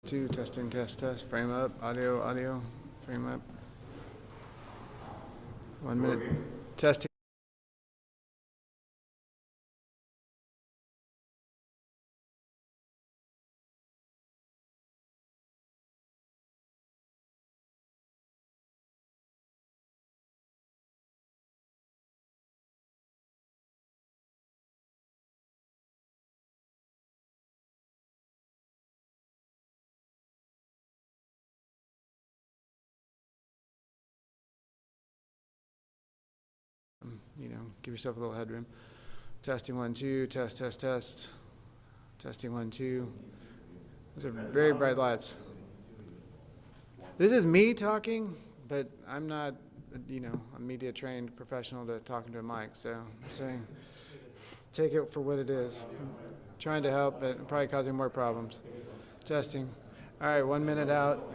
Two, testing, test, frame up, audio, frame up. 1 minute, testing. Give yourself a little headroom. Testing 1, 2, test. Testing 1, 2. Those are very bright lights. This is me talking, but I'm not, a media trained professional to talking to a mic. So I'm saying, take it for what it is. I'm trying to help, but I'm probably causing more problems. Testing. All right, 1 minute out.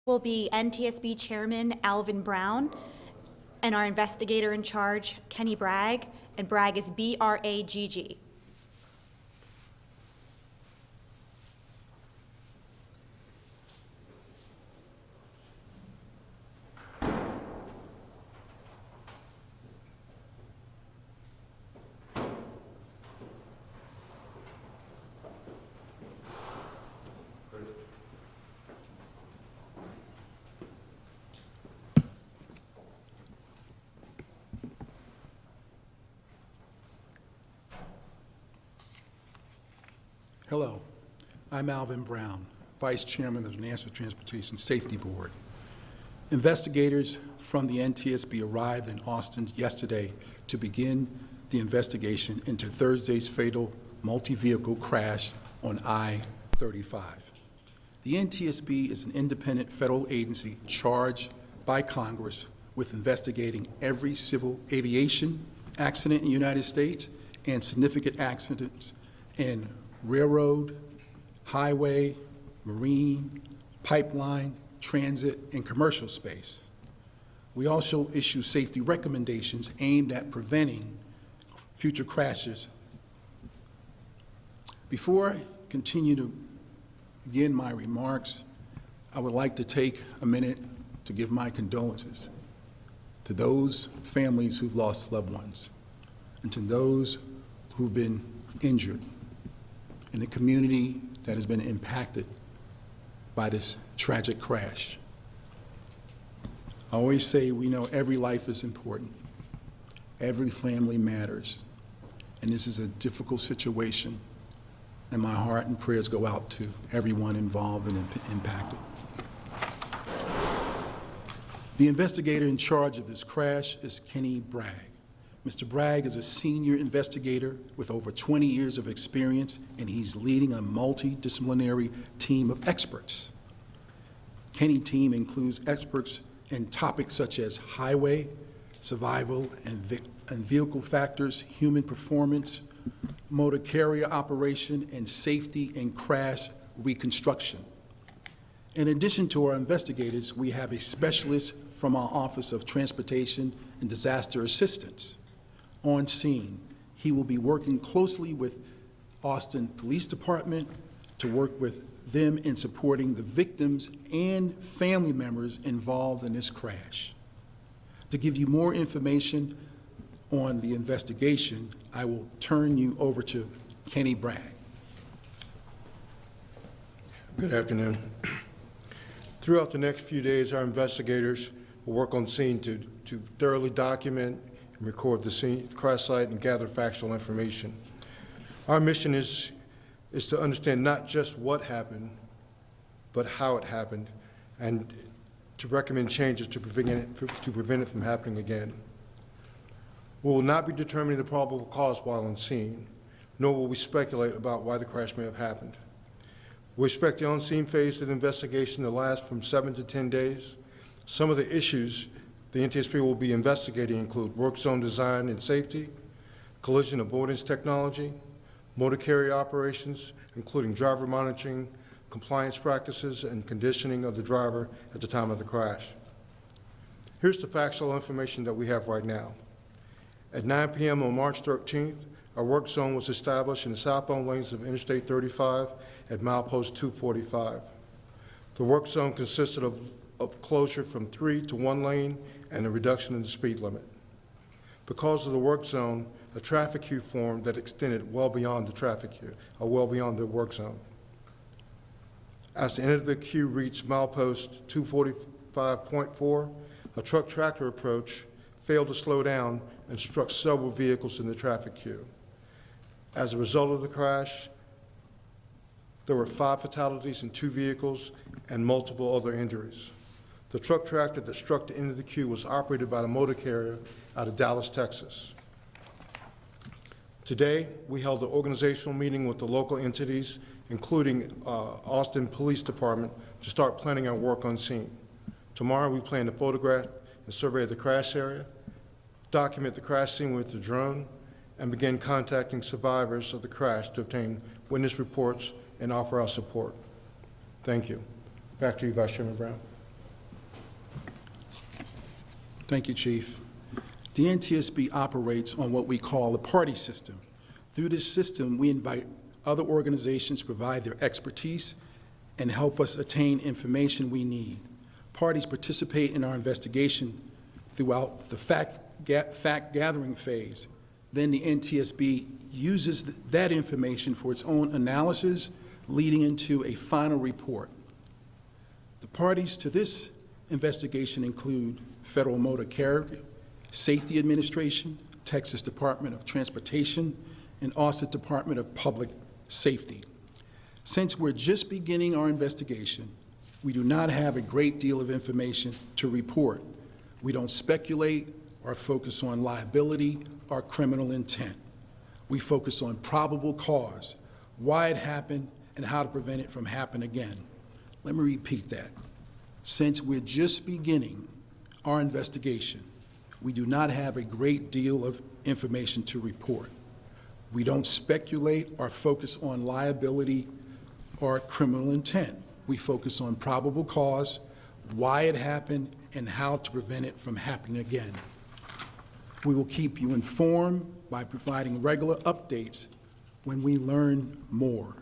Will be NTSB Chairman Alvin Brown and our investigator in charge, Kenny Bragg, and Bragg is B-R-A-G-G. Hello, I'm Alvin Brown, Vice Chairman of the National Transportation Safety Board. Investigators from the NTSB arrived in Austin yesterday to begin the investigation into Thursday's fatal multi-vehicle crash on I-35. The NTSB is an independent federal agency charged by Congress with investigating every civil aviation accident in the United States and significant accidents in railroad, highway, marine, pipeline, transit, and commercial space. We also issue safety recommendations aimed at preventing future crashes. Before I continue to begin my remarks, I would like to take a minute to give my condolences to those families who've lost loved ones and to those who've been injured in the community that has been impacted by this tragic crash. I always say we know every life is important, every family matters, and this is a difficult situation, and my heart and prayers go out to everyone involved and impacted. The investigator in charge of this crash is Kenny Bragg. Mr. Bragg is a senior investigator with over 20 years of experience, and he's leading a multidisciplinary team of experts. Kenny's team includes experts in topics such as highway, survival and vehicle factors, human performance, motor carrier operation, and safety and crash reconstruction. In addition to our investigators, we have a specialist from our Office of Transportation and Disaster Assistance on scene. He will be working closely with Austin Police Department to work with them in supporting the victims and family members involved in this crash. To give you more information on the investigation, I will turn you over to Kenny Bragg. Good afternoon. Throughout the next few days, our investigators will work on scene to thoroughly document and record the scene, crash site, and gather factual information. Our mission is to understand not just what happened, but how it happened, and to recommend changes to prevent it from happening again. We will not be determining the probable cause while on scene, nor will we speculate about why the crash may have happened. We expect the on-scene phase of the investigation to last from 7 to 10 days. Some of the issues the NTSB will be investigating include work zone design and safety, collision avoidance technology, motor carrier operations, including driver monitoring, compliance practices, and conditioning of the driver at the time of the crash. Here's the factual information that we have right now. At 9 p.m. on March 13th, a work zone was established in the southbound lanes of Interstate 35 at milepost 245. The work zone consisted of closure from 3 to 1 lane and a reduction in the speed limit. Because of the work zone, a traffic queue formed that extended well beyond the traffic queue, or well beyond the work zone. As the end of the queue reached milepost 245.4, a truck tractor approach failed to slow down and struck several vehicles in the traffic queue. As a result of the crash, there were 5 fatalities in 2 vehicles and multiple other injuries. The truck tractor that struck the end of the queue was operated by the motor carrier out of Dallas, Texas. Today, we held an organizational meeting with the local entities, including Austin Police Department, to start planning our work on scene. Tomorrow, we plan to photograph and survey the crash area, document the crash scene with the drone, and begin contacting survivors of the crash to obtain witness reports and offer our support. Thank you. Back to you, Vice Chairman Brown. Thank you, Chief. The NTSB operates on what we call the party system. Through this system, we invite other organizations to provide their expertise and help us attain information we need. Parties participate in our investigation throughout the fact-gathering phase. Then the NTSB uses that information for its own analysis, leading into a final report. The parties to this investigation include Federal Motor Carrier Safety Administration, Texas Department of Transportation, and Austin Department of Public Safety. Since we're just beginning our investigation, we do not have a great deal of information to report. We don't speculate or focus on liability or criminal intent. We focus on probable cause, why it happened, and how to prevent it from happening again. Let me repeat that. Since we're just beginning our investigation, we do not have a great deal of information to report. We don't speculate or focus on liability or criminal intent. We focus on probable cause, why it happened, and how to prevent it from happening again. We will keep you informed by providing regular updates when we learn more.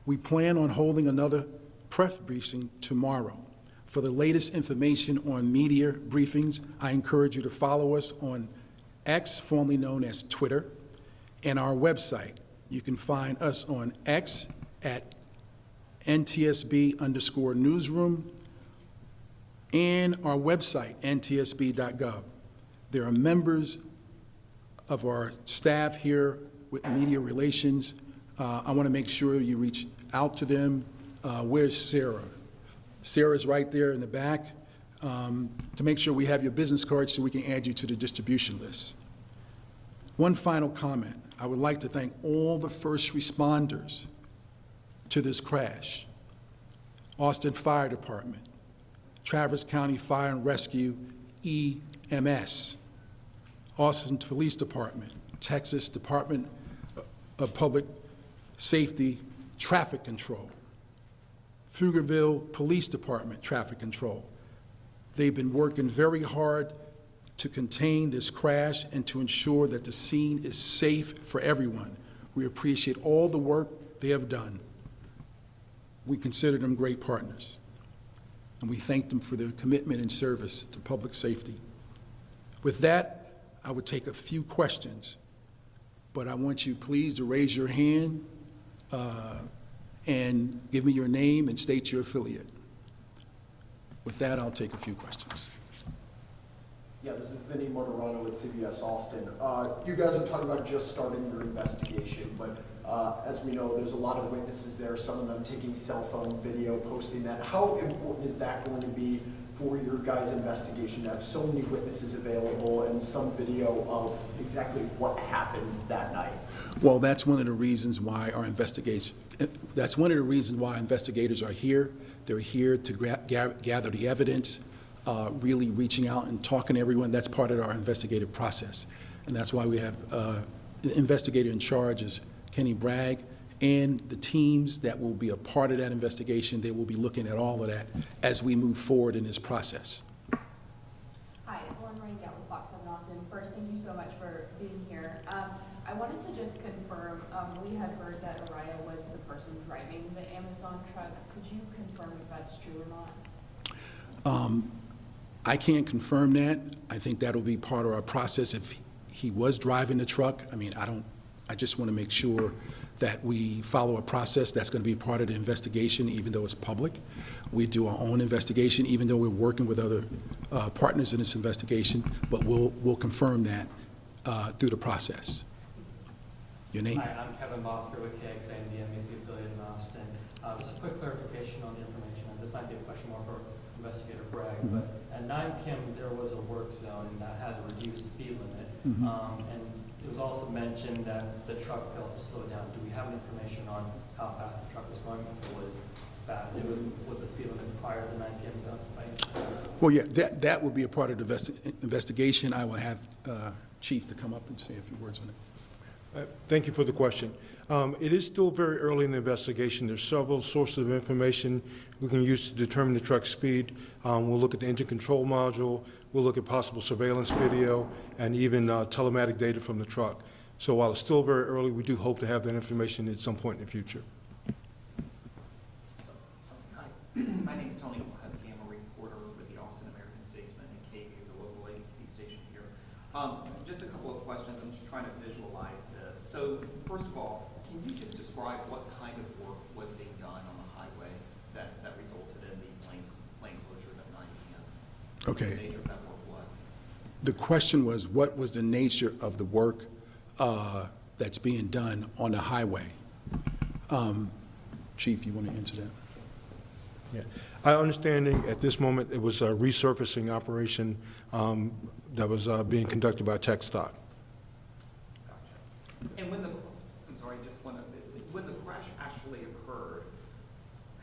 We plan on holding another press briefing tomorrow. For the latest information on media briefings, I encourage you to follow us on X, formerly known as Twitter, and our website. You can find us on X at NTSB_newsroom and our website, ntsb.gov. There are members of our staff here with media relations. I want to make sure you reach out to them. Where's Sarah? Sarah's right there in the back, to make sure we have your business card so we can add you to the distribution list. One final comment. I would like to thank all the first responders to this crash. Austin Fire Department, Traverse County Fire and Rescue, EMS, Austin Police Department, Texas Department of Public Safety Traffic Control, Pflugerville Police Department Traffic Control. They've been working very hard to contain this crash and to ensure that the scene is safe for everyone. We appreciate all the work they have done. We consider them great partners, and we thank them for their commitment and service to public safety. With that, I would take a few questions, but I want you please to raise your hand and give me your name and state your affiliate. With that, I'll take a few questions. Yeah, this is Vinny Mortorano with CBS Austin. You guys are talking about just starting your investigation, but as we know, there's a lot of witnesses there, some of them taking cell phone video, posting that. How important is that going to be for your guys' investigation to have so many witnesses available and some video of exactly what happened that night? Well, that's one of the reasons why our investigation, that's one of the reasons why investigators are here. They're here to gather the evidence, really reaching out and talking to everyone. That's part of our investigative process. And that's why we have the investigator in charge is Kenny Bragg, and the teams that will be a part of that investigation. They will be looking at all of that as we move forward in this process. Hi, Lauren Rangel with Fox 7 Austin. First, thank you so much for being here. I wanted to just confirm, we had heard that Araya was the person driving the Amazon truck. Could you confirm if that's true or not? I can't confirm that. I think that'll be part of our process. If he was driving the truck, I just want to make sure that we follow a process that's going to be part of the investigation, even though it's public. We do our own investigation, even though we're working with other partners in this investigation, but we'll confirm that through the process. Your name? Hi, I'm Kevin Bosker with KXA and the NBC affiliate in Austin. Just a quick clarification on the information. And this might be a question more for Investigator Bragg, but at 9 p.m. there was a work zone that has a reduced speed limit. And it was also mentioned that the truck failed to slow down. Do we have any information on how fast the truck was going? If it was fast, was the speed limit prior to the 9 p.m. zone? Well, yeah, that will be a part of the investigation. I will have Chief to come up and say a few words on it. Thank you for the question. It is still very early in the investigation. There's several sources of information we can use to determine the truck's speed. We'll look at the engine control module. We'll look at possible surveillance video and even telematic data from the truck. So while it's still very early, we do hope to have that information at some point in the future. Hi, my name is Tony Husky. I'm a reporter with the Austin American-Statesman and KVUE, the local ABC station here. Just a couple of questions. I'm just trying to visualize this. So first of all, can you just describe what kind of work was being done on the highway that resulted in these lane closures at 9 p.m.? Okay. What the nature of that work was? The question was, what was the nature of the work that's being done on the highway? Chief, you want to answer that? Yeah. Our understanding at this moment, it was a resurfacing operation that was being conducted by TechStock. Gotcha. And when the crash actually occurred,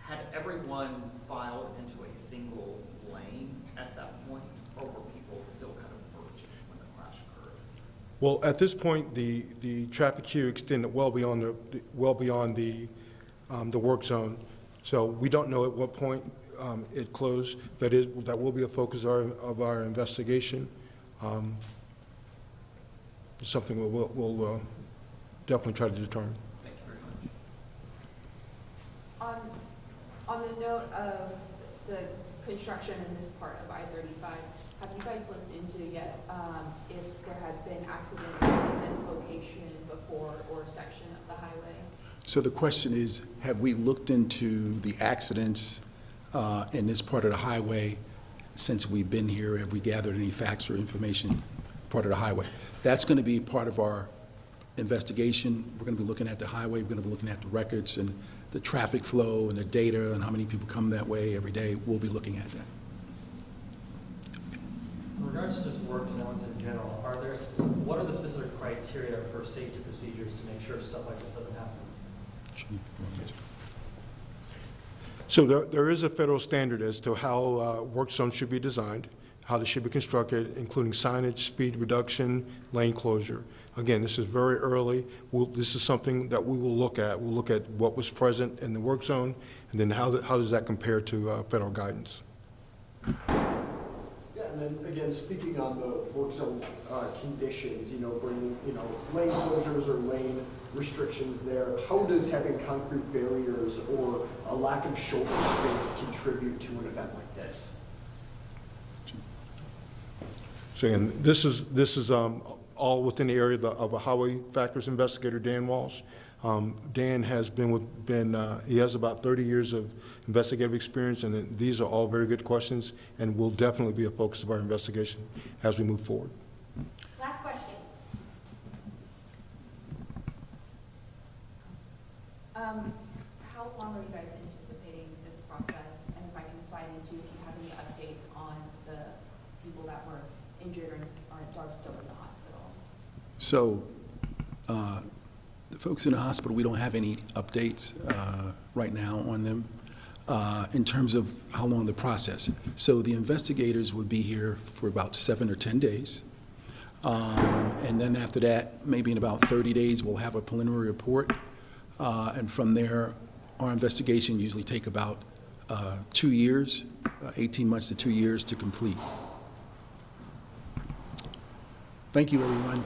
had everyone filed into a single lane at that point, or were people still kind of merging when the crash occurred? Well, at this point, the traffic queue extended well beyond the work zone. So we don't know at what point it closed. That will be a focus of our investigation. Something we'll definitely try to determine. Thank you very much. On the note of the construction in this part of I-35, have you guys looked into yet if there have been accidents in this location before or section of the highway? So the question is, have we looked into the accidents in this part of the highway since we've been here? Have we gathered any facts or information part of the highway? That's going to be part of our investigation. We're going to be looking at the highway. We're going to be looking at the records and the traffic flow and the data and how many people come that way every day. We'll be looking at that. In regards to just work zones in general, what are the specific criteria for safety procedures to make sure stuff like this doesn't happen? So there is a federal standard as to how work zones should be designed, how they should be constructed, including signage, speed reduction, lane closure. Again, this is very early. This is something that we will look at. We'll look at what was present in the work zone, and then how does that compare to federal guidance. Yeah, and then again, speaking on the work zone conditions, bringing, lane closures or lane restrictions there, how does having concrete barriers or a lack of shoulder space contribute to an event like this? So again, this is all within the area of a highway factors investigator, Dan Walsh. Dan has he has about 30 years of investigative experience, and these are all very good questions and will definitely be a focus of our investigation as we move forward. Last question. How long are you guys anticipating this process? And if I can slide into, if you have any updates on the people that were injured and are still in the hospital? So the folks in the hospital, we don't have any updates right now on them in terms of how long the process. So the investigators would be here for about 7 or 10 days. And then after that, maybe in about 30 days, we'll have a preliminary report. And from there, our investigation usually take about 2 years, 18 months to 2 years to complete. Thank you, everyone.